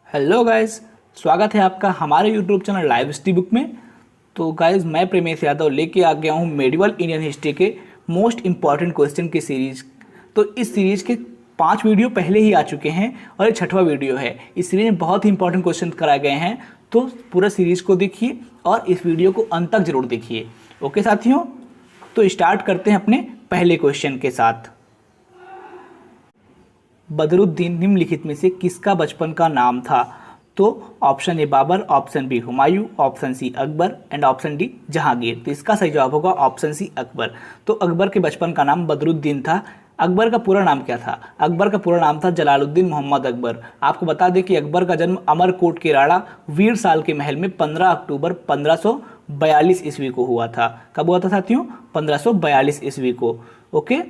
Hello guys, स्वागत है आपका हमारे YouTube channel live study book में। तो गाइस, मैं प्रेमेश यादव लेके आ गया हूँ मेडिवल इंडियन हिस्ट्री के मोस्ट इम्पॉर्टेंट क्वेश्चन की सीरीज। तो इस सीरीज के 5 वीडियो पहले ही आ चुके हैं और ये 6वां वीडियो है। इस सीरीज में बहुत ही इंपॉर्टेंट क्वेश्चन कराए गए हैं, तो पूरा सीरीज को देखिए और इस वीडियो को अंत तक जरूर देखिए। ओके साथियों, तो स्टार्ट करते हैं अपने पहले क्वेश्चन के साथ। बदरुद्दीन निम्नलिखित में से किसका बचपन का नाम था? तो option A Babar, option B Humayun, option C Akbar and option D Jahangir. तो इसका सही जवाब होगा ऑप्शन सी अकबर। तो अकबर के बचपन का नाम बदरुद्दीन था। अकबर का पूरा नाम क्या था? अकबर का पूरा नाम था जलालुद्दीन मोहम्मद अकबर। आपको बता दें कि अकबर का जन्म अमरकोट के राणा वीर साल के महल में 15 अक्टूबर 1542 ईस्वी को हुआ था। कब हुआ था साथियों? 1542 ईस्वी को। ओके,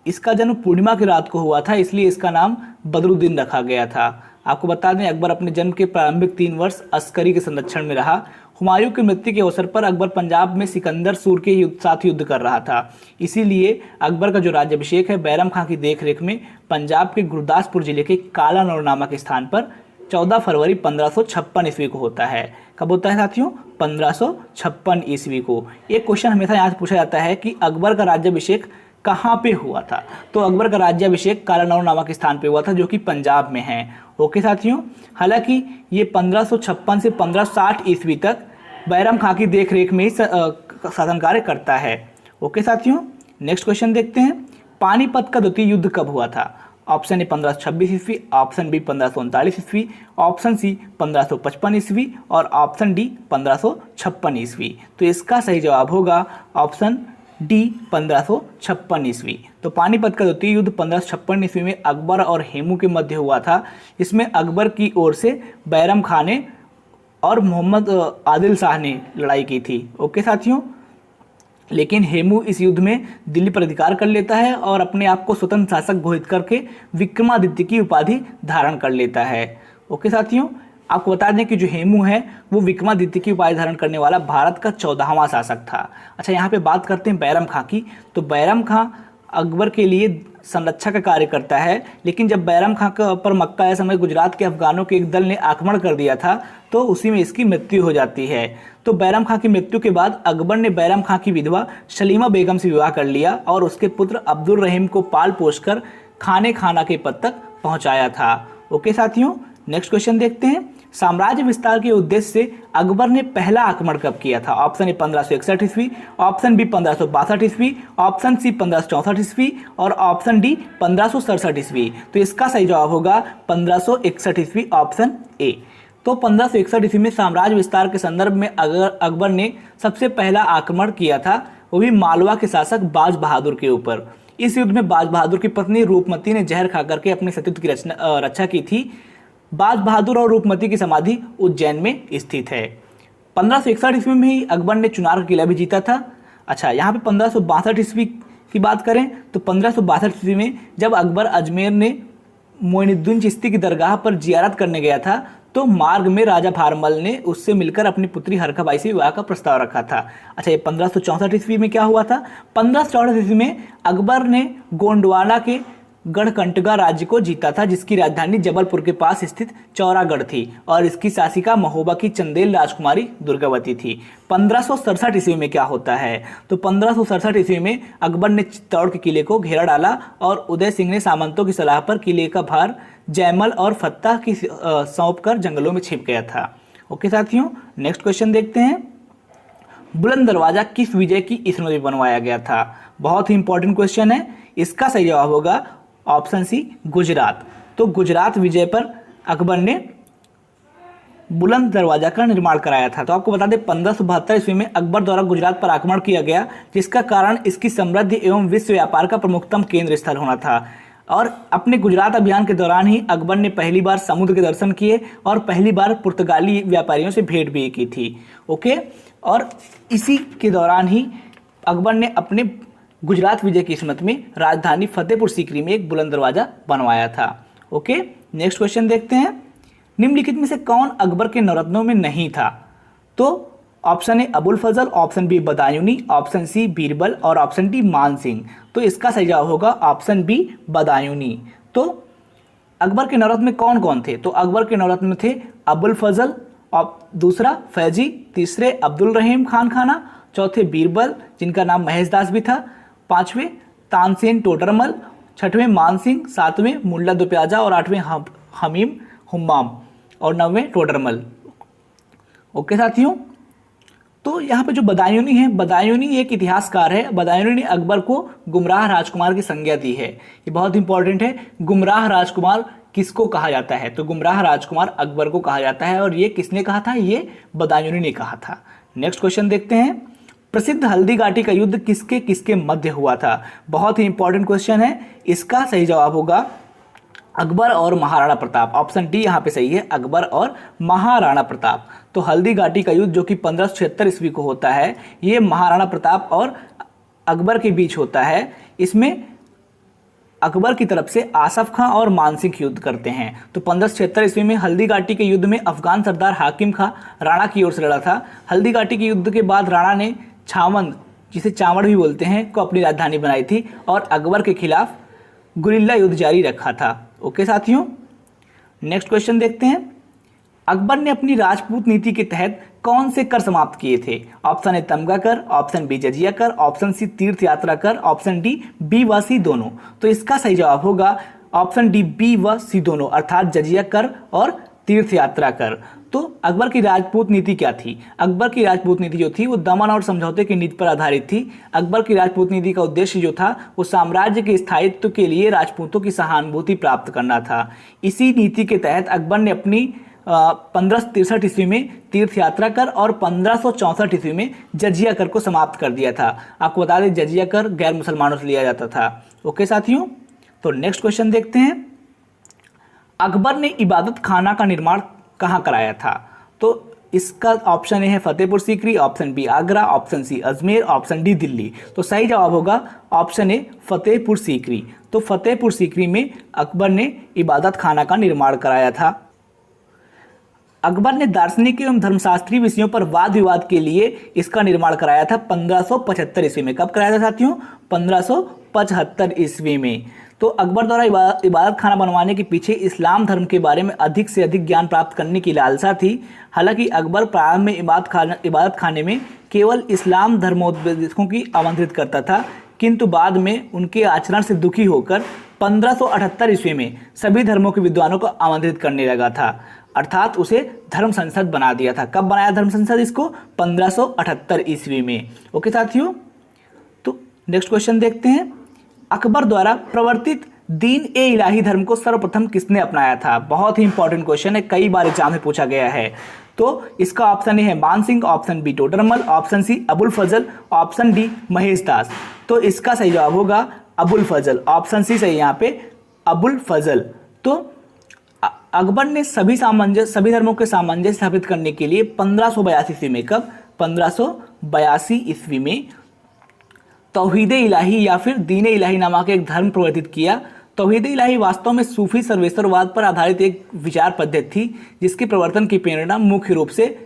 इसका जन्म पूर्णिमा की रात को हुआ था, इसलिए इसका नाम बदरुद्दीन रखा गया था। आपको बता दें, अकबर अपने जन्म के प्रारंभिक 3 वर्ष अस्करी के संरक्षण में रहा। हुमायूं की मृत्यु के अवसर पर अकबर पंजाब में सिकंदर सूर के साथ युद्ध कर रहा था, इसीलिए अकबर का जो राज्याभिषेक है बैरम खां की देखरेख में पंजाब के गुरदासपुर जिले के कालानौर नामक स्थान पर 14 फरवरी 1556 ईस्वी को होता है। कब होता है साथियों? 1556 ईस्वी को। एक क्वेश्चन हमेशा यहाँ पूछा जाता है कि अकबर का राज्याभिषेक कहाँ पे हुआ था? तो अकबर का राज्याभिषेक कालानौर नामक स्थान पे हुआ था, जो कि पंजाब में है। ओके साथियों, हालांकि ये 1556 से 1560 ईस्वी तक बैरम खां की देखरेख में ही शासन कार्य करता है। ओके साथियों, नेक्स्ट क्वेश्चन देखते हैं। पानीपत का द्वितीय युद्ध कब हुआ था? ऑप्शन ए 1526 ईस्वी, ऑप्शन बी 1539 ईस्वी, ऑप्शन सी 1555 ईस्वी और ऑप्शन डी 1556 ईस्वी। तो इसका सही जवाब होगा ऑप्शन डी 1556 ईस्वी। तो पानीपत का द्वितीय युद्ध 1556 ईस्वी में अकबर और हेमू के मध्य हुआ था। इसमें अकबर की ओर से बैरम खान ने और मोहम्मद आदिल शाह ने लड़ाई की थी। ओके साथियों, लेकिन हेमू इस युद्ध में दिल्ली पर अधिकार कर लेता है और अपने आप को स्वतंत्र शासक घोषित करके विक्रमादित्य की उपाधि धारण कर लेता है। ओके साथियों, आपको बता दें कि जो हेमू है वो विक्रमादित्य की उपाधि धारण करने वाला भारत का 14वां शासक था। अच्छा, यहाँ पे बात करते हैं बैरम खां की। तो बैरम खां अकबर के लिए संरक्षा का कार्य करता है, लेकिन जब बैरम खां पर मक्का या समय गुजरात के अफगानों के एक दल ने आक्रमण कर दिया था, तो उसी में इसकी मृत्यु हो जाती है। तो बैरम खां की मृत्यु के बाद अकबर ने बैरम खां की विधवा सलीमा बेगम से विवाह कर लिया और उसके पुत्र अब्दुल रहीम को पाल पोस कर खाने खाना के पद तक पहुंचाया था। ओके साथियों, नेक्स्ट क्वेश्चन देखते हैं। साम्राज्य विस्तार के उद्देश्य से अकबर ने पहला आक्रमण कब किया था? ऑप्शन ए 1561 ईस्वी, ऑप्शन बी 1562 ईस्वी, ऑप्शन सी 1564 ईस्वी और ऑप्शन डी 1567 ईस्वी। तो इसका सही जवाब होगा 1561 ईस्वी, ऑप्शन ए। तो 1561 ईस्वी में साम्राज्य विस्तार के संदर्भ में अकबर ने सबसे पहला आक्रमण किया था, वो भी मालवा के शासक बाज बहादुर के ऊपर। इस युद्ध में बाज बहादुर की पत्नी रूपमती ने जहर खा करके अपने सतीत्व की रक्षा की थी। बाज बहादुर और रूपमती की समाधि उज्जैन में स्थित है। 1561 ईस्वी में ही अकबर ने चुनार का किला भी जीता था। अच्छा, यहाँ पे 1562 ईस्वी की बात करें तो 1562 ईस्वी में जब अकबर अजमेर ने मोइनुद्दीन चिश्ती की दरगाह पर जियारत करने गया था, तो मार्ग में राजा भारमल ने उससे मिलकर अपनी पुत्री हरखाबाई से विवाह का प्रस्ताव रखा था। अच्छा, ये 1564 ईस्वी में क्या हुआ था? 1564 ईस्वी में अकबर ने गोंडवाना के गढ़कंटगा राज्य को जीता था, जिसकी राजधानी जबलपुर के पास स्थित चौरागढ़ थी और इसकी शासिका महोबा की चंदेल राजकुमारी दुर्गावती थी। 1567 ईस्वी में क्या होता है? तो 1567 ईस्वी में अकबर ने चित्तौड़ के किले को घेरा डाला और उदय सिंह ने सामंतों की सलाह पर किले का भार जयमल और फत्ता की सौंप कर जंगलों में छिप गया था। ओके साथियों, नेक्स्ट क्वेश्चन देखते हैं। बुलंद दरवाजा किस विजय की स्मृति में बनवाया गया था? बहुत ही इंपॉर्टेंट क्वेश्चन है। इसका सही जवाब होगा ऑप्शन सी गुजरात। तो गुजरात विजय पर अकबर ने बुलंद दरवाजा का निर्माण कराया था। तो आपको बता दें 1572 ईस्वी में अकबर द्वारा गुजरात पर आक्रमण किया गया, जिसका कारण इसकी समृद्धि एवं विश्व व्यापार का प्रमुखतम केंद्र स्थल होना था। और अपने गुजरात अभियान के दौरान ही अकबर ने पहली बार समुद्र के दर्शन किए और पहली बार पुर्तगाली व्यापारियों से भेंट भी की थी। ओके, और इसी के दौरान ही अकबर ने अपने गुजरात विजय की स्मृति में राजधानी फतेहपुर सीकरी में एक बुलंद दरवाजा बनवाया था। ओके, नेक्स्ट क्वेश्चन देखते हैं। निम्नलिखित में से कौन अकबर के नवरत्नों में नहीं था? तो option A Abul Fazal, option B Badayuni, option C Birbal और ऑप्शन डी मान सिंह। तो इसका सही जवाब होगा ऑप्शन बी बदायूनी। तो अकबर के नौरत में कौन कौन थे? तो अकबर के नौरत में थे अबुल फजल, और दूसरा फैजी, तीसरे अब्दुल रहीम खान खाना, चौथे बीरबल जिनका नाम महेश दास भी था, पांचवें तानसेन टोडरमल, छठवें मानसिंह, सातवें मुल्ला दुप्याजा और आठवें हमीम हुम्माम और नौवें टोडरमल। ओके साथियों, तो यहाँ पे जो बदायूनी है, बदायूनी एक इतिहासकार है। बदायूनी ने अकबर को गुमराह राजकुमार की संज्ञा दी है। ये बहुत इंपॉर्टेंट है। गुमराह राजकुमार किसको कहा जाता है? तो गुमराह राजकुमार अकबर को कहा जाता है। और ये किसने कहा था? ये बदायूनी ने कहा था। नेक्स्ट क्वेश्चन देखते हैं। प्रसिद्ध हल्दी घाटी का युद्ध किसके किसके मध्य हुआ था? बहुत ही इंपॉर्टेंट क्वेश्चन है। इसका सही जवाब होगा अकबर और महाराणा प्रताप। ऑप्शन डी यहाँ पे सही है, अकबर और महाराणा प्रताप। तो हल्दी घाटी का युद्ध जो कि 1576 ईस्वी को होता है, ये महाराणा प्रताप और अकबर के बीच होता है। इसमें अकबर की तरफ से आसफ खां और मानसिंह युद्ध करते हैं। तो 1576 ईस्वी में हल्दी घाटी के युद्ध में अफगान सरदार हाकिम खां राणा की ओर से लड़ा था। हल्दी घाटी के युद्ध के बाद राणा ने छावंद, जिसे चावड़ भी बोलते हैं, को अपनी राजधानी बनाई थी और अकबर के खिलाफ गुरिल्ला युद्ध जारी रखा था। ओके साथियों, नेक्स्ट क्वेश्चन देखते हैं। अकबर ने अपनी राजपूत नीति के तहत कौन से कर समाप्त किए थे? ऑप्शन ए तमगा कर, ऑप्शन बी जजिया कर, ऑप्शन सी तीर्थ यात्रा कर, ऑप्शन डी बी व सी दोनों। तो इसका सही जवाब होगा ऑप्शन डी बी व सी दोनों, अर्थात जजिया कर और तीर्थ यात्रा कर। तो अकबर की राजपूत नीति क्या थी? अकबर की राजपूत नीति जो थी वो दमन और समझौते की नीति पर आधारित थी। अकबर की राजपूत नीति का उद्देश्य जो था वो साम्राज्य के स्थायित्व के लिए राजपूतों की सहानुभूति प्राप्त करना था। इसी नीति के तहत अकबर ने अपनी 1563 ईस्वी में तीर्थ यात्रा कर और 1564 ईस्वी में जजिया कर को समाप्त कर दिया था। आपको बता दें जजिया कर गैर मुसलमानों से लिया जाता था। ओके साथियों, तो नेक्स्ट क्वेश्चन देखते हैं। अकबर ने इबादत खाना का निर्माण कहाँ कराया था? तो इसका ऑप्शन ए है Fatehpur Sikri, option B Agra, option C Ajmer, option D Delhi. तो सही जवाब होगा ऑप्शन ए फतेहपुर सीकरी। तो फतेहपुर सीकरी में अकबर ने इबादत खाना का निर्माण कराया था। अकबर ने दार्शनिक एवं धर्मशास्त्रीय विषयों पर वाद विवाद के लिए इसका निर्माण कराया था 1575 ईस्वी में। कब कराया था साथियों? 1575 ईस्वी में। तो अकबर द्वारा इबादत खाना बनवाने के पीछे इस्लाम धर्म के बारे में अधिक से अधिक ज्ञान प्राप्त करने की लालसा थी। हालांकि अकबर प्रारंभ में इबादत खाने में केवल इस्लाम धर्मोपदेशकों की आमंत्रित करता था, किंतु बाद में उनके आचरण से दुखी होकर 1578 ईस्वी में सभी धर्मों के विद्वानों को आमंत्रित करने लगा था, अर्थात उसे धर्म संसद बना दिया था। कब बनाया धर्म संसद इसको? 1578 ईस्वी में। ओके साथियों, तो नेक्स्ट क्वेश्चन देखते हैं। अकबर द्वारा प्रवर्तित दीन ए इलाही धर्म को सर्वप्रथम किसने अपनाया था? बहुत ही इंपॉर्टेंट क्वेश्चन है, कई बार एग्जाम में पूछा गया है। तो इसका ऑप्शन ए है Mansingh, option B Todarmal, option C Abul Fazal, option D Mahesh Das. तो इसका सही जवाब होगा अबुल फजल। ऑप्शन सी सही यहाँ पे, अबुल फजल। तो अकबर ने सभी धर्मों के सामंजस्य स्थापित करने के लिए 1582 ईस्वी में, कब? 1582 ईस्वी में तौहीद-ए इलाही या फिर दीन-ए इलाही नामक एक धर्म प्रवर्तित किया। तौहीद-ए इलाही वास्तव में सूफी सर्वेश्वरवाद पर आधारित एक विचार पद्धति थी, जिसके प्रवर्तन की प्रेरणा मुख्य रूप से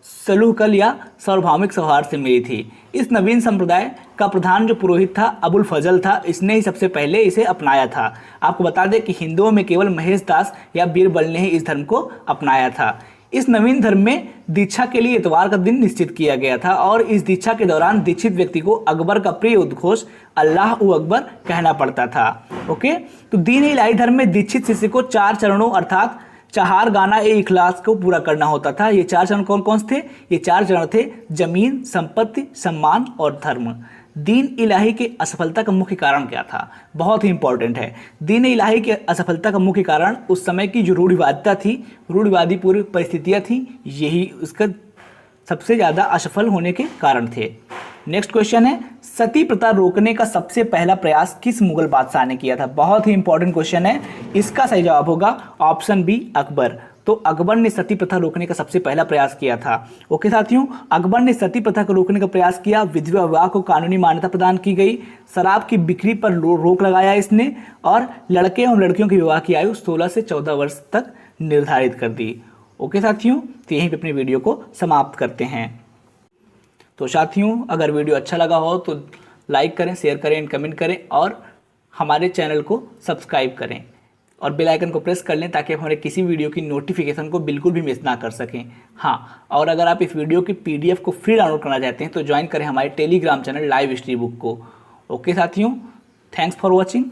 सलूहकल या सार्वभौमिक सौहार्द से मिली थी। इस नवीन संप्रदाय का प्रधान जो पुरोहित था अबुल फजल था। इसने ही सबसे पहले इसे अपनाया था। आपको बता दें कि हिंदुओं में केवल महेश दास या बीरबल ने ही इस धर्म को अपनाया था। इस नवीन धर्म में दीक्षा के लिए इतवार का दिन निश्चित किया गया था और इस दीक्षा के दौरान दीक्षित व्यक्ति को अकबर का प्रिय उद्घोष अल्लाह अकबर कहना पड़ता था। ओके, तो दीन इलाही धर्म में दीक्षित शिष्य को 4 चरणों अर्थात चार गाना ए इखलास को पूरा करना होता था। ये 4 चरण कौन कौन से थे? ये 4 चरण थे जमीन, संपत्ति, सम्मान और धर्म। दीन इलाही के असफलता का मुख्य कारण क्या था? बहुत ही इंपॉर्टेंट है। दीन इलाही के असफलता का मुख्य कारण उस समय की जो रूढ़िवादिता थी, रूढ़िवादी पूरी परिस्थितियाँ थी, यही उसका सबसे ज़्यादा असफल होने के कारण थे। नेक्स्ट क्वेश्चन है, सती प्रथा रोकने का सबसे पहला प्रयास किस मुगल बादशाह ने किया था? बहुत ही इंपॉर्टेंट क्वेश्चन है। इसका सही जवाब होगा ऑप्शन बी अकबर। तो अकबर ने सती प्रथा रोकने का सबसे पहला प्रयास किया था। ओके साथियों, अकबर ने सती प्रथा को रोकने का प्रयास किया। विधवा विवाह को कानूनी मान्यता प्रदान की गई। शराब की बिक्री पर रोक लगाया इसने और लड़के और लड़कियों की विवाह की आयु 16 से 14 वर्ष तक निर्धारित कर दी। ओके साथियों, तो यहीं पे अपनी वीडियो को समाप्त करते हैं। तो साथियों, अगर वीडियो अच्छा लगा हो तो लाइक करें, शेयर करें, कमेंट करें और हमारे चैनल को सब्सक्राइब करें। और बेल आइकन को प्रेस कर लें ताकि आप हमारे किसी वीडियो की नोटिफिकेशन को बिल्कुल भी मिस ना कर सकें। हाँ, और अगर आप इस वीडियो की पीडीएफ को फ्री डाउनलोड करना चाहते हैं तो ज्वाइन करें हमारे Telegram channel live history book को। ओके साथियों, थैंक्स फॉर वॉचिंग।